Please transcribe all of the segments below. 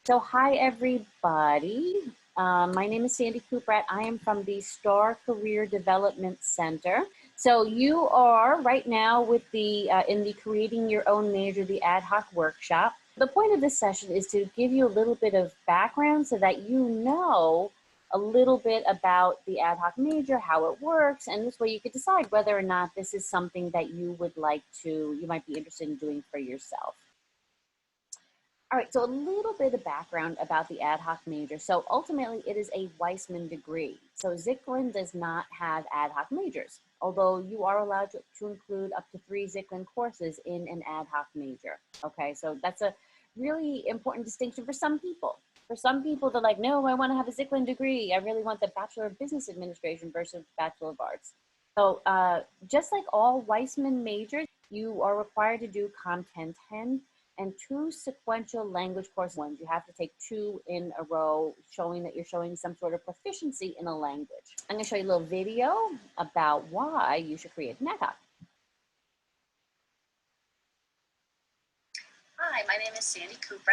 So hi, everybody. My name is Sandy Cooper. I am from the Starr Career Development Center. So you are right now with the in the Creating Your Own Major, the Ad Hoc workshop. The point of this session is to give you a little bit of background so that you know a little bit about the Ad Hoc major, how it works, and this way you could decide whether or not this is something that you would like to, you might be interested in doing for yourself. All right, so a little bit of background about the Ad Hoc major. So ultimately, it is a Weissman degree. So Zicklin does not have Ad Hoc majors, although you are allowed to include up to 3 Zicklin courses in an Ad Hoc major. Okay, so that's a really important distinction for some people. For some people, they're like, no, I want to have a Zicklin degree. I really want the Bachelor of Business Administration versus Bachelor of Arts. So just like all Weissman majors, you are required to do Content 10 and 2 sequential language courses. You have to take 2 in a row, showing that you're showing some sort of proficiency in a language. I'm going to show you a little video about why you should create an Ad Hoc. Hi, my name is Sandy Cooper.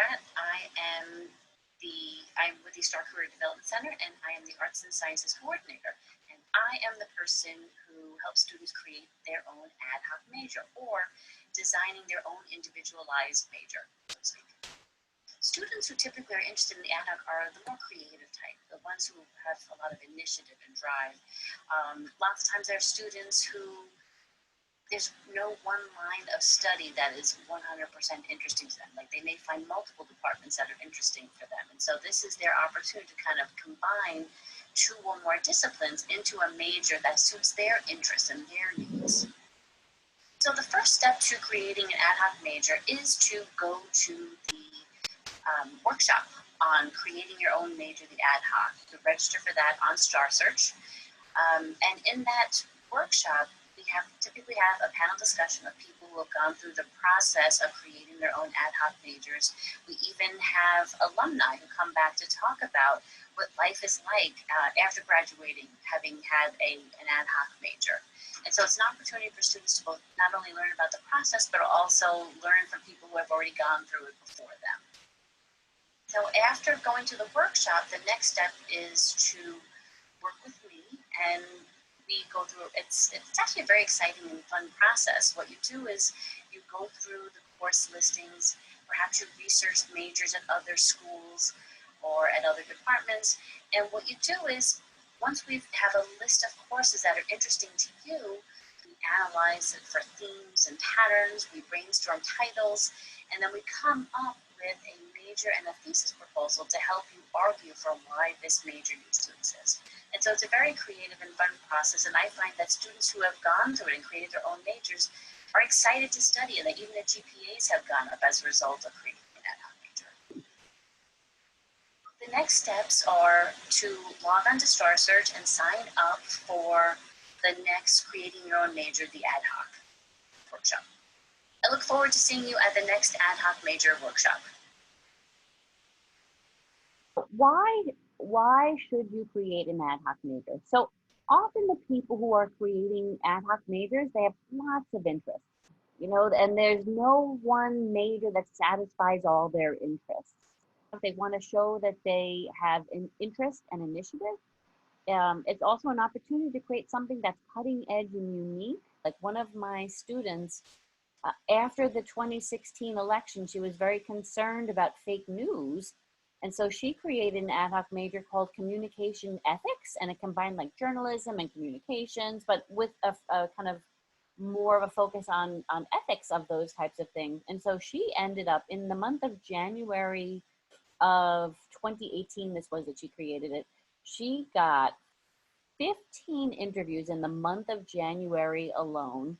I'm with the Starr Career Development Center, and I am the Arts and Sciences Coordinator. And I am the person who helps students create their own Ad Hoc major, or designing their own individualized major, so to speak. Students who typically are interested in the Ad Hoc are the more creative type, the ones who have a lot of initiative and drive. Lots of times there are students who there's no one line of study that is 100% interesting to them. Like, they may find multiple departments that are interesting for them. And so this is their opportunity to kind of combine 2 or more disciplines into a major that suits their interests and their needs. So the first step to creating an Ad Hoc major is to go to the workshop on creating your own major, the Ad Hoc. To register for that on Starr Search. And in that workshop, we typically have a panel discussion of people who have gone through the process of creating their own Ad Hoc majors. We even have alumni who come back to talk about what life is like after graduating, having had an Ad Hoc major. And so it's an opportunity for students to both not only learn about the process, but also learn from people who have already gone through it before them. So after going to the workshop, the next step is to work with me, and we go through, it's actually a very exciting and fun process. What you do is you go through the course listings, perhaps you research majors at other schools or at other departments, and what you do is, once we have a list of courses that are interesting to you, we analyze it for themes and patterns, we brainstorm titles, and then we come up with a major and a thesis proposal to help you argue for why this major needs to exist. And so it's a very creative and fun process, and I find that students who have gone through it and created their own majors are excited to study, and that even the GPAs have gone up as a result of creating an Ad Hoc major. The next steps are to log on to Starr Search and sign up for the next Creating Your Own Major, the Ad Hoc workshop. I look forward to seeing you at the next Ad Hoc major workshop. Why should you create an Ad Hoc major? So often the people who are creating Ad Hoc majors, they have lots of interests, and there's no one major that satisfies all their interests. If they want to show that they have an interest and initiative, it's also an opportunity to create something that's cutting edge and unique. Like one of my students, after the 2016 election, she was very concerned about fake news. And so she created an Ad Hoc major called Communication Ethics, and it combined like journalism and communications, but with a kind of more of a focus on ethics of those types of things. And so she ended up in the month of January of 2018, this was that she created it. She got 15 interviews in the month of January alone.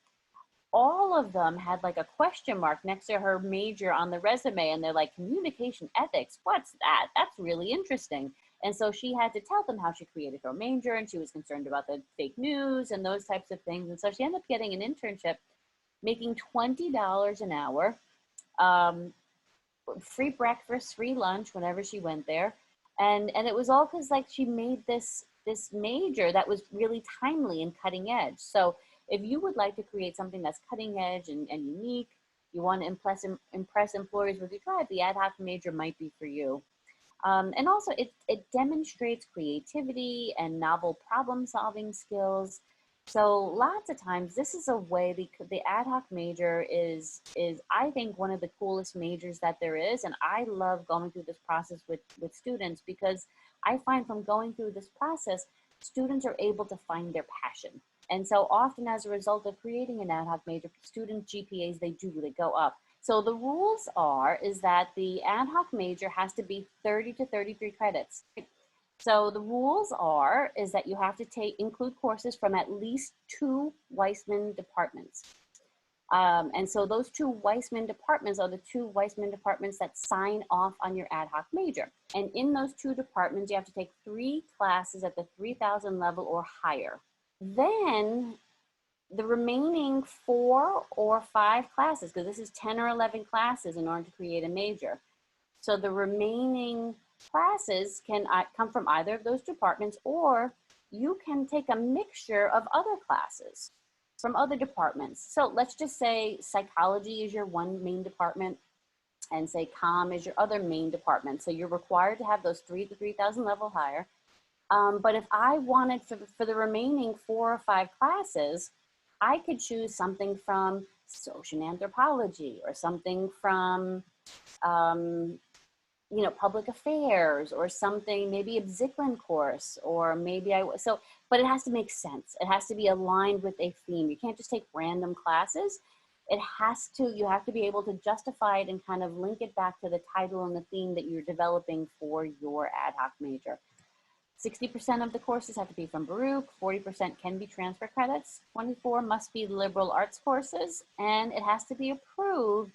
All of them had like a question mark next to her major on the resume, and they're like, communication ethics, what's that? That's really interesting. And so she had to tell them how she created her major, and she was concerned about the fake news and those types of things. And so she ended up getting an internship, making $20 an hour, free breakfast, free lunch whenever she went there. And it was all because like she made this major that was really timely and cutting edge. So if you would like to create something that's cutting edge and unique, you want to impress employers with your drive, the Ad Hoc major might be for you. And also it demonstrates creativity and novel problem solving skills. So lots of times this is a way the ad hoc major is I think one of the coolest majors that there is. And I love going through this process with students because I find from going through this process, students are able to find their passion. And so often as a result of creating an ad hoc major, student GPAs, they go up. So the rules is that the ad hoc major has to be 30 to 33 credits. So the rules is that you have to include courses from at least 2 Weissman departments. And so those 2 Weissman departments are the 2 Weissman departments that sign off on your ad hoc major. And in those 2 departments, you have to take 3 classes at the 3000 level or higher. Then the remaining 4 or 5 classes, because this is 10 or 11 classes in order to create a major. So the remaining classes can come from either of those departments, or you can take a mixture of other classes from other departments. So let's just say psychology is your one main department, and say comm is your other main department. So you're required to have those 3 to 3000 level higher. But if I wanted for the remaining 4 or 5 classes, I could choose something from social anthropology or something from, public affairs or something, maybe a Zicklin course, or maybe but it has to make sense. It has to be aligned with a theme. You can't just take random classes. You have to be able to justify it and kind of link it back to the title and the theme that you're developing for your ad hoc major. 60% of the courses have to be from Baruch, 40% can be transfer credits, 24 must be liberal arts courses, and it has to be approved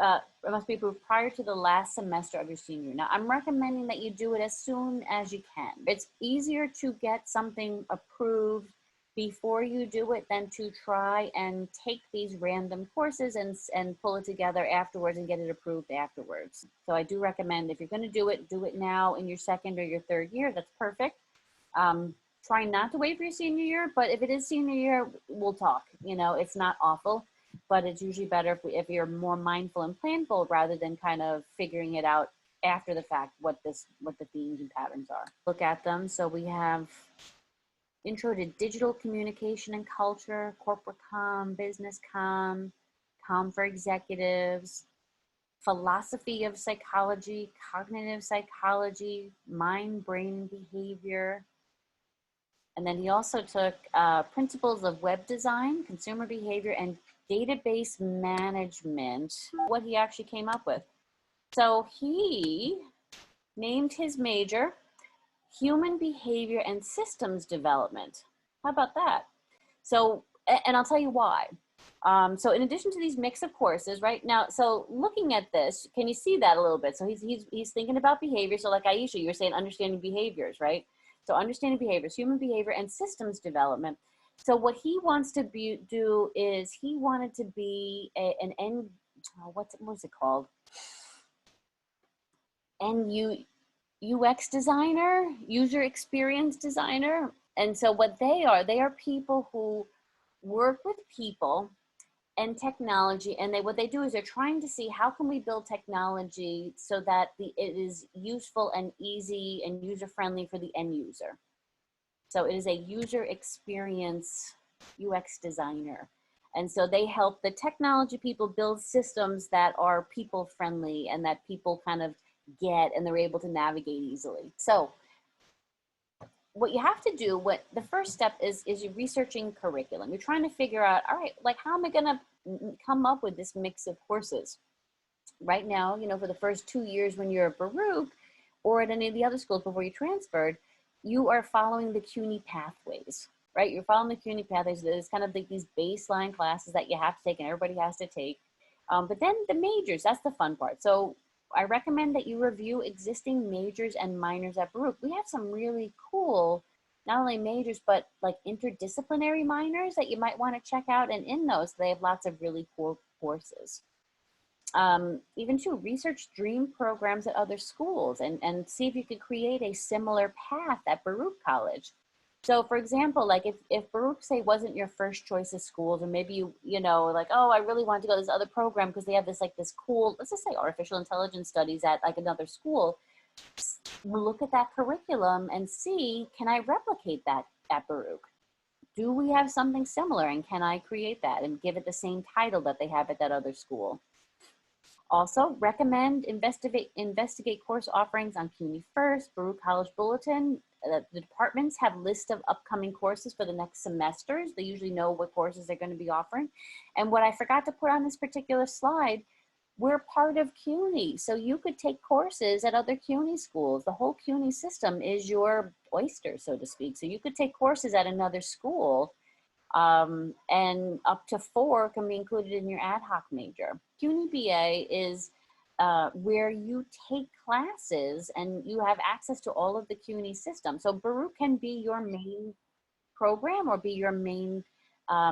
it must be approved prior to the last semester of your senior year. Now, I'm recommending that you do it as soon as you can. It's easier to get something approved before you do it than to try and take these random courses and pull it together afterwards and get it approved afterwards. So I do recommend, if you're going to do it now in your second or your third year. That's perfect. Try not to wait for your senior year, but if it is senior year, we'll talk. It's not awful, but it's usually better if you're more mindful and planful rather than kind of figuring it out after the fact what the themes and patterns are. Look at them. So we have Intro to Digital Communication and Culture, Corporate Comm, Business Comm, Comm for Executives, Philosophy of Psychology, Cognitive Psychology, Mind, Brain, and Behavior. And then he also took Principles of Web Design, Consumer Behavior, and Database Management, what he actually came up with. So he named his major Human Behavior and Systems Development. How about that? So, and I'll tell you why. So in addition to these mix of courses right now, so looking at this, can you see that a little bit? So he's thinking about behavior. So like Aisha, you were saying understanding behaviors, right? So understanding behaviors, human behavior and systems development. So what he wants to do is he wanted to be an what was it called? UX designer, user experience designer. And so what they are people who work with people and technology, and what they do is they're trying to see how can we build technology so that it is useful and easy and user-friendly for the end user. So it is a user experience UX designer. And so they help the technology people build systems that are people-friendly and that people kind of get and they're able to navigate easily. So what you have to do, the first step is you're researching curriculum. You're trying to figure out, all right, like how am I gonna come up with this mix of courses? Right now, for the first 2 years when you're at Baruch or at any of the other schools before you transferred, you are following the CUNY pathways, right? You're following the CUNY pathways. There's kind of these baseline classes that you have to take and everybody has to take. But then the majors, that's the fun part. So I recommend that you review existing majors and minors at Baruch. We have some really cool, not only majors, but like interdisciplinary minors that you might want to check out. And in those, they have lots of really cool courses. Even to research dream programs at other schools and see if you could create a similar path at Baruch College. So for example, like if Baruch, say, wasn't your first choice of schools, or maybe you know, like, oh, I really want to go to this other program because they have this, like, this cool, let's just say, artificial intelligence studies at, like, another school. Look at that curriculum and see, can I replicate that at Baruch? Do we have something similar, and can I create that and give it the same title that they have at that other school? Also, investigate course offerings on CUNY First, Baruch College Bulletin. The departments have lists of upcoming courses for the next semesters. They usually know what courses they're going to be offering. And what I forgot to put on this particular slide, we're part of CUNY. So you could take courses at other CUNY schools. The whole CUNY system is your oyster, so to speak. So you could take courses at another school, and up to 4 can be included in your ad hoc major. CUNY BA is where you take classes and you have access to all of the CUNY system. So Baruch can be your main program or be your main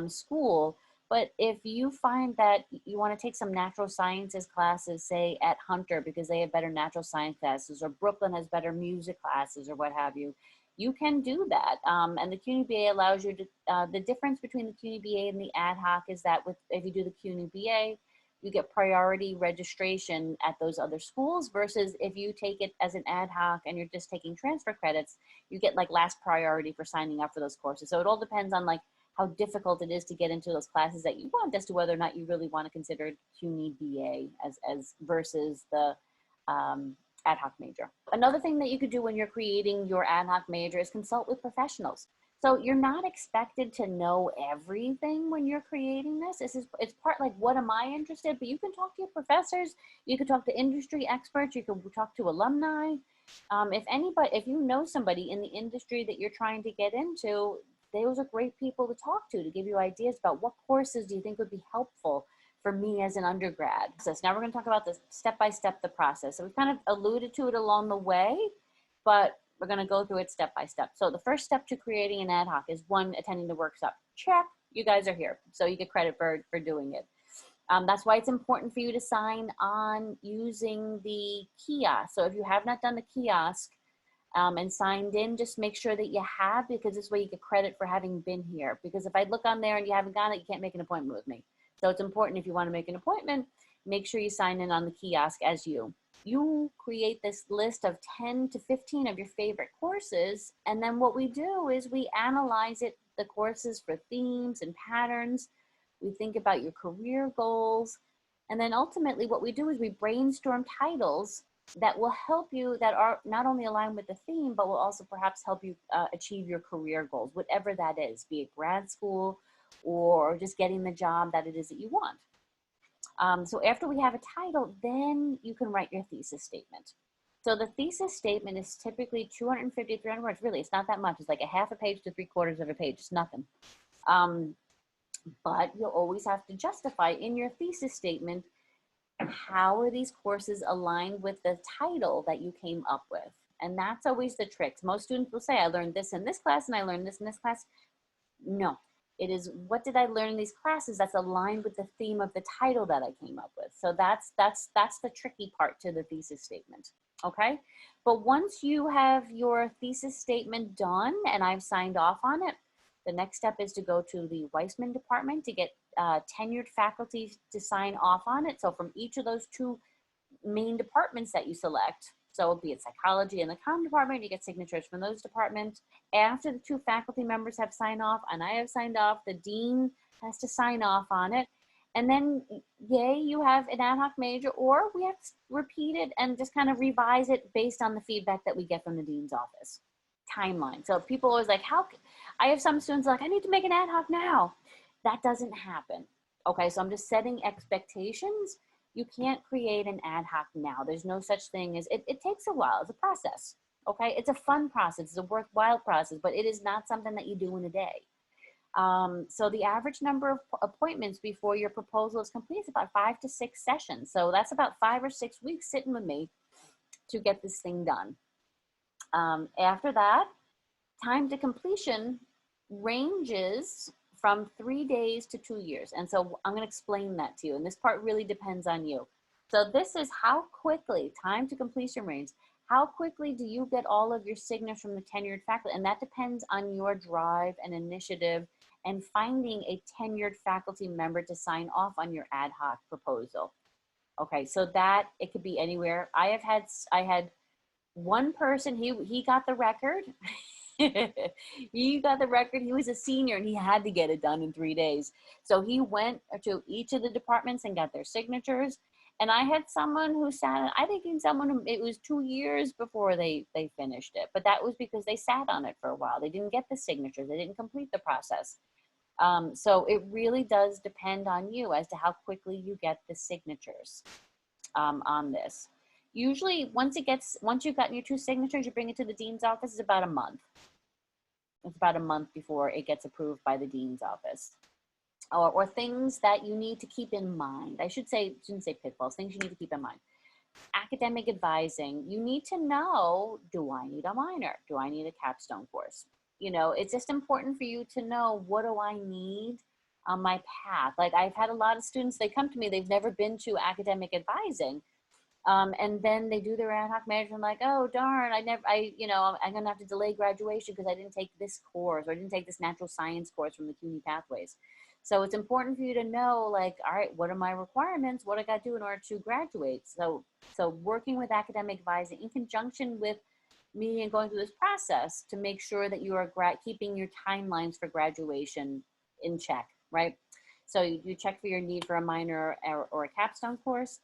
school. But if you find that you want to take some natural sciences classes, say at Hunter, because they have better natural science classes, or Brooklyn has better music classes, or what have you, you can do that. And the CUNY BA allows you to, the difference between the CUNY BA and the ad hoc is that if you do the CUNY BA, you get priority registration at those other schools, versus if you take it as an ad hoc and you're just taking transfer credits, you get, like, last priority for signing up for those courses. So it all depends on, like, how difficult it is to get into those classes that you want, as to whether or not you really want to consider CUNY BA as versus the ad hoc major. Another thing that you could do when you're creating your ad hoc major is consult with professionals. So you're not expected to know everything when you're creating this. It's part, like, what am I interested? But you can talk to your professors, you can talk to industry experts, you can talk to alumni. If you know somebody in the industry that you're trying to get into, those are great people to talk to give you ideas about what courses do you think would be helpful for me as an undergrad. So now we're going to talk about the step-by-step, the process. So we've kind of alluded to it along the way, but we're going to go through it step by step. So the first step to creating an ad hoc is, 1, attending the workshop. Check, you guys are here. So you get credit for doing it. That's why it's important for you to sign on using the kiosk. So if you have not done the kiosk and signed in, just make sure that you have, because this way you get credit for having been here. Because if I look on there and you haven't got it, you can't make an appointment with me. So it's important, if you want to make an appointment, make sure you sign in on the kiosk as you. You create this list of 10 to 15 of your favorite courses, and then what we do is we analyze the courses for themes and patterns. We think about your career goals, and then ultimately what we do is we brainstorm titles that will help you, that are not only aligned with the theme, but will also perhaps help you achieve your career goals, whatever that is, be it grad school or just getting the job that it is that you want. So after we have a title, then you can write your thesis statement. So the thesis statement is typically 250, 300 words. Really, it's not that much. It's like a half a page to 3/4 of a page. It's nothing. But you'll always have to justify in your thesis statement, how are these courses aligned with the title that you came up with? And that's always the trick. Most students will say, I learned this in this class and I learned this in this class. No, it is, what did I learn in these classes that's aligned with the theme of the title that I came up with. So that's the tricky part to the thesis statement, okay? But once you have your thesis statement done and I've signed off on it, the next step is to go to the Weissman department to get tenured faculty to sign off on it. So from each of those 2 main departments that you select, so be it psychology and the comm department, you get signatures from those departments. After the 2 faculty members have signed off and I have signed off, the dean has to sign off on it. And then, yay, you have an ad hoc major, or we have to repeat it and just kind of revise it based on the feedback that we get from the dean's office. Timeline. So people always like, I have some students like, I need to make an ad hoc now. That doesn't happen. Okay, so I'm just setting expectations. You can't create an ad hoc now. There's no such thing as, it takes a while. It's a process, okay? It's a fun process. It's a worthwhile process, but it is not something that you do in a day. So the average number of appointments before your proposal is complete is about 5 to 6 sessions. So that's about 5 or 6 weeks sitting with me to get this thing done. After that, time to completion ranges from 3 days to 2 years. And so I'm going to explain that to you. And this part really depends on you. So this is how quickly time to completion range, How quickly do you get all of your signatures from the tenured faculty? And that depends on your drive and initiative and finding a tenured faculty member to sign off on your ad hoc proposal. Okay, so that it could be anywhere. I had one person, he got the record. He got the record. He was a senior and he had to get it done in 3 days. So he went to each of the departments and got their signatures. And I had someone who sat, I think in someone who, it was 2 years before they finished it. But that was because they sat on it for a while. They didn't get the signatures. They didn't complete the process. So it really does depend on you as to how quickly you get the signatures on this. Usually once you've gotten your 2 signatures, you bring it to the dean's office, it's about a month. It's about a month before it gets approved by the dean's office. Or things that you need to keep in mind. Shouldn't say pitfalls, things you need to keep in mind. Academic advising, you need to know, do I need a minor? Do I need a capstone course? You know, it's just important for you to know, what do I need on my path? Like I've had a lot of students, they come to me, they've never been to academic advising. And then they do their ad hoc major and like, oh darn, I'm gonna have to delay graduation because I didn't take this course or I didn't take this natural science course from the CUNY Pathways. So it's important for you to know, like, all right, what are my requirements? What I got to do in order to graduate? So working with academic advising in conjunction with me and going through this process to make sure that you are keeping your timelines for graduation in check, right? So you check for your need for a minor or a capstone course.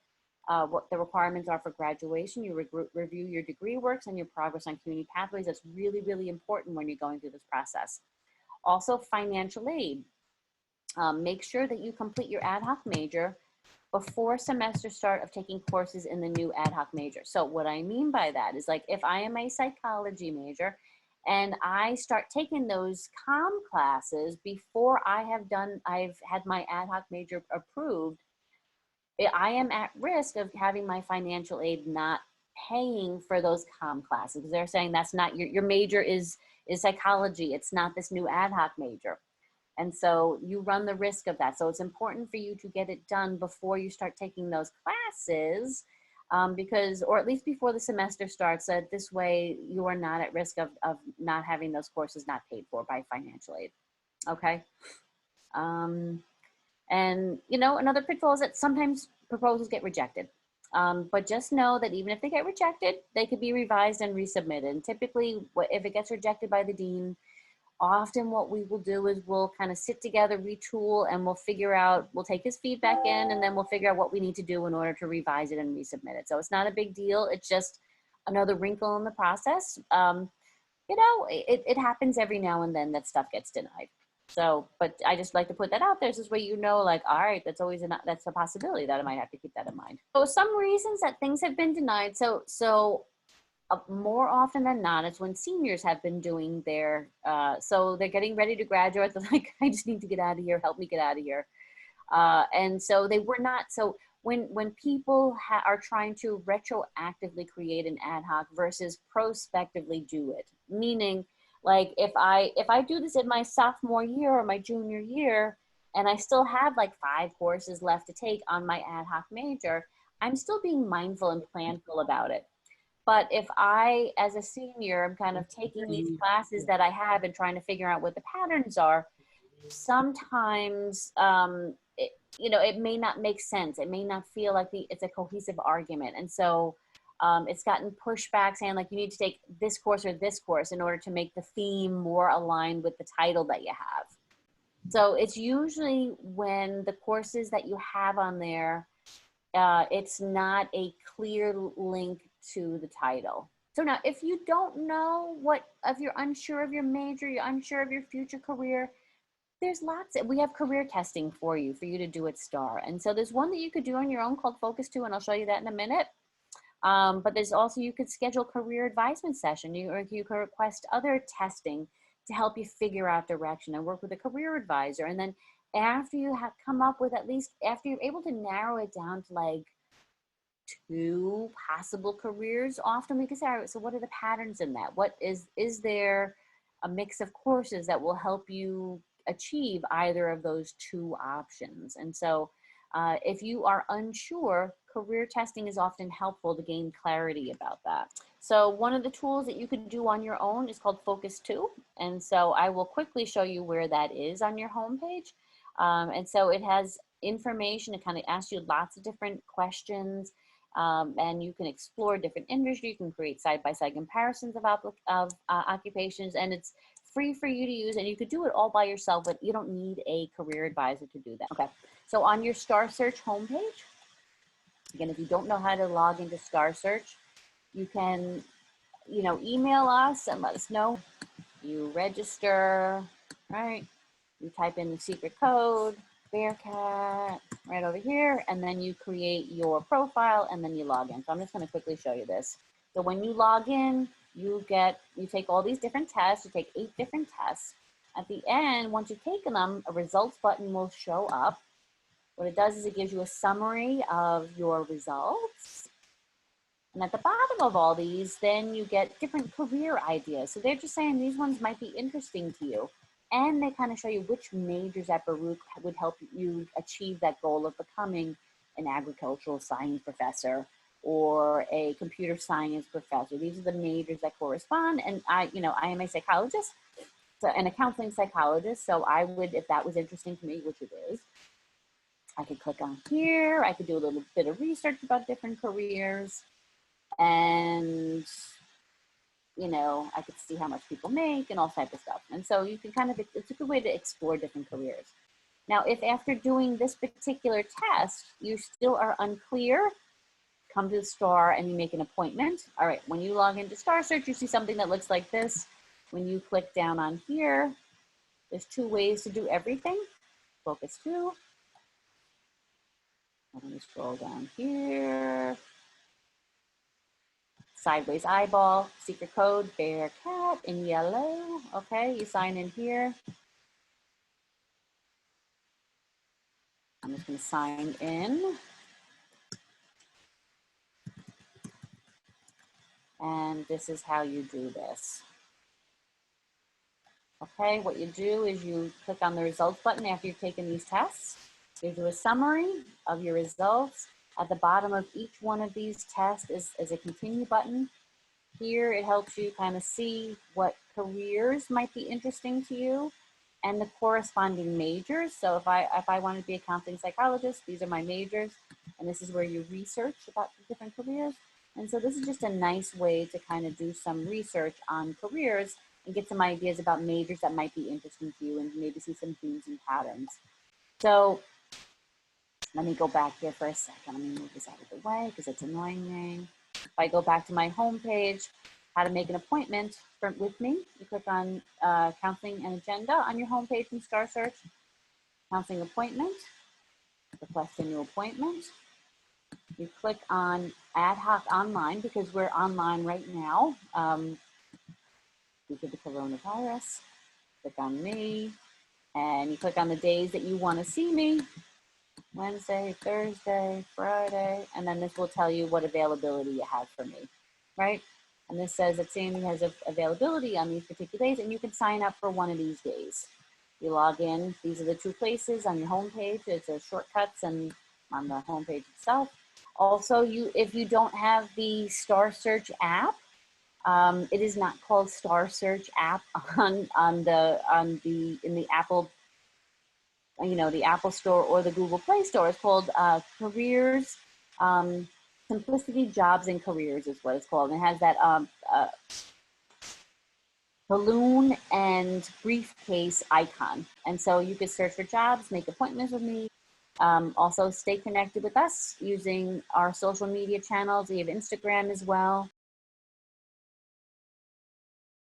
What the requirements are for graduation. You review your degree works and your progress on CUNY Pathways. That's really, really important when you're going through this process. Also, financial aid. Make sure that you complete your ad hoc major before semester start of taking courses in the new ad hoc major. So what I mean by that is, like, if I am a psychology major and I start taking those classes before I've had my ad hoc major approved, I am at risk of having my financial aid not paying for those classes, because they're saying that's not your major is psychology. It's not this new ad hoc major. And so you run the risk of that. So it's important for you to get it done before you start taking those classes, or at least before the semester starts, so that this way you are not at risk of not having those courses not paid for by financial aid. Okay. And another pitfall is that sometimes proposals get rejected. But just know that even if they get rejected, they could be revised and resubmitted. And typically, if it gets rejected by the dean, often what we will do is we'll kind of sit together, retool, and we'll take his feedback in, and then we'll figure out what we need to do in order to revise it and resubmit it. So it's not a big deal. It's just another wrinkle in the process. It happens every now and then that stuff gets denied. So, but I just like to put that out there. This way, like, all right, that's a possibility that I might have to keep that in mind. So some reasons that things have been denied. So more often than not, it's when seniors have been doing so they're getting ready to graduate. They're like, I just need to get out of here. Help me get out of here. And so they were not. So when people are trying to retroactively create an ad hoc versus prospectively do it, meaning, like, if I do this in my sophomore year or my junior year, and I still have like 5 courses left to take on my ad hoc major, I'm still being mindful and planful about it. But if I, as a senior, I'm kind of taking these classes that I have and trying to figure out what the patterns are, sometimes, it may not make sense. It may not feel like it's a cohesive argument. And so it's gotten pushback saying, like, you need to take this course or this course in order to make the theme more aligned with the title that you have. So it's usually when the courses that you have on there, it's not a clear link to the title. So now, if you don't know if you're unsure of your major, you're unsure of your future career, we have career testing for you to do at Starr. And so there's one that you could do on your own called Focus 2, and I'll show you that in a minute. But there's also, you could schedule career advisement session, or you could request other testing to help you figure out direction and work with a career advisor. And then after you have come up with after you're able to narrow it down to like 2 possible careers, often we can say, all right, so what are the patterns in that? Is there a mix of courses that will help you achieve either of those 2 options? And so if you are unsure, career testing is often helpful to gain clarity about that. So one of the tools that you could do on your own is called Focus 2. And so I will quickly show you where that is on your homepage. And so it has information. It kind of asks you lots of different questions. And you can explore different industries. You can create side-by-side comparisons of occupations. And it's free for you to use. And you could do it all by yourself, but you don't need a career advisor to do that. Okay, so on your Starr Search homepage, again, if you don't know how to log into Starr Search, you can, email us and let us know. You register, right? You type in the secret code, Bearcat, right over here, and then you create your profile and then you log in. So I'm just going to quickly show you this. So when you log in, you take all these different tests. You take 8 different tests. At the end, once you've taken them, a results button will show up. What it does is it gives you a summary of your results. And at the bottom of all these, then you get different career ideas. So they're just saying these ones might be interesting to you. And they kind of show you which majors at Baruch would help you achieve that goal of becoming an agricultural science professor or a computer science professor. These are the majors that correspond. And I am a psychologist and a counseling psychologist. So I would, if that was interesting to me, which it is, I could click on here. I could do a little bit of research about different careers. And, I could see how much people make and all type of stuff. And so you can it's a good way to explore different careers. Now, if after doing this particular test, you still are unclear, come to the Starr and you make an appointment. All right, when you log into Starr Search, you see something that looks like this. When you click down on here, there's 2 ways to do everything. Focus 2. Let me scroll down here. Sideways eyeball, secret code, Bearcat in yellow. Okay, you sign in here. I'm just going to sign in. And this is how you do this. Okay, what you do is you click on the results button after you've taken these tests. You do a summary of your results. At the bottom of each one of these tests is a continue button. Here it helps you kind of see what careers might be interesting to you and the corresponding majors. So if I want to be a counseling psychologist, these are my majors, and this is where you research about the different careers. And so this is just a nice way to kind of do some research on careers and get some ideas about majors that might be interesting to you and maybe see some themes and patterns. So let me go back here for a second. Let me move this out of the way because it's annoying me. If I go back to my homepage, how to make an appointment with me, you click on counseling and agenda on your homepage from Starr Search. Counseling appointment, request a new appointment. You click on Ad Hoc online because we're online right now due to the coronavirus. Click on me and you click on the days that you want to see me. Wednesday, Thursday, Friday, and then this will tell you what availability you have for me, right? And this says that Sandy has availability on these particular days, and you can sign up for one of these days. You log in. These are the 2 places on your homepage. It's a shortcuts and on the homepage itself. Also, if you don't have the Starr Search app, it is not called Starr Search app in the Apple. The Apple Store or the Google Play Store. It's called Careers, Simplicity Jobs and Careers is what it's called. And it has that balloon and briefcase icon. And so you can search for jobs, make appointments with me. Also stay connected with us using our social media channels. We have Instagram as well.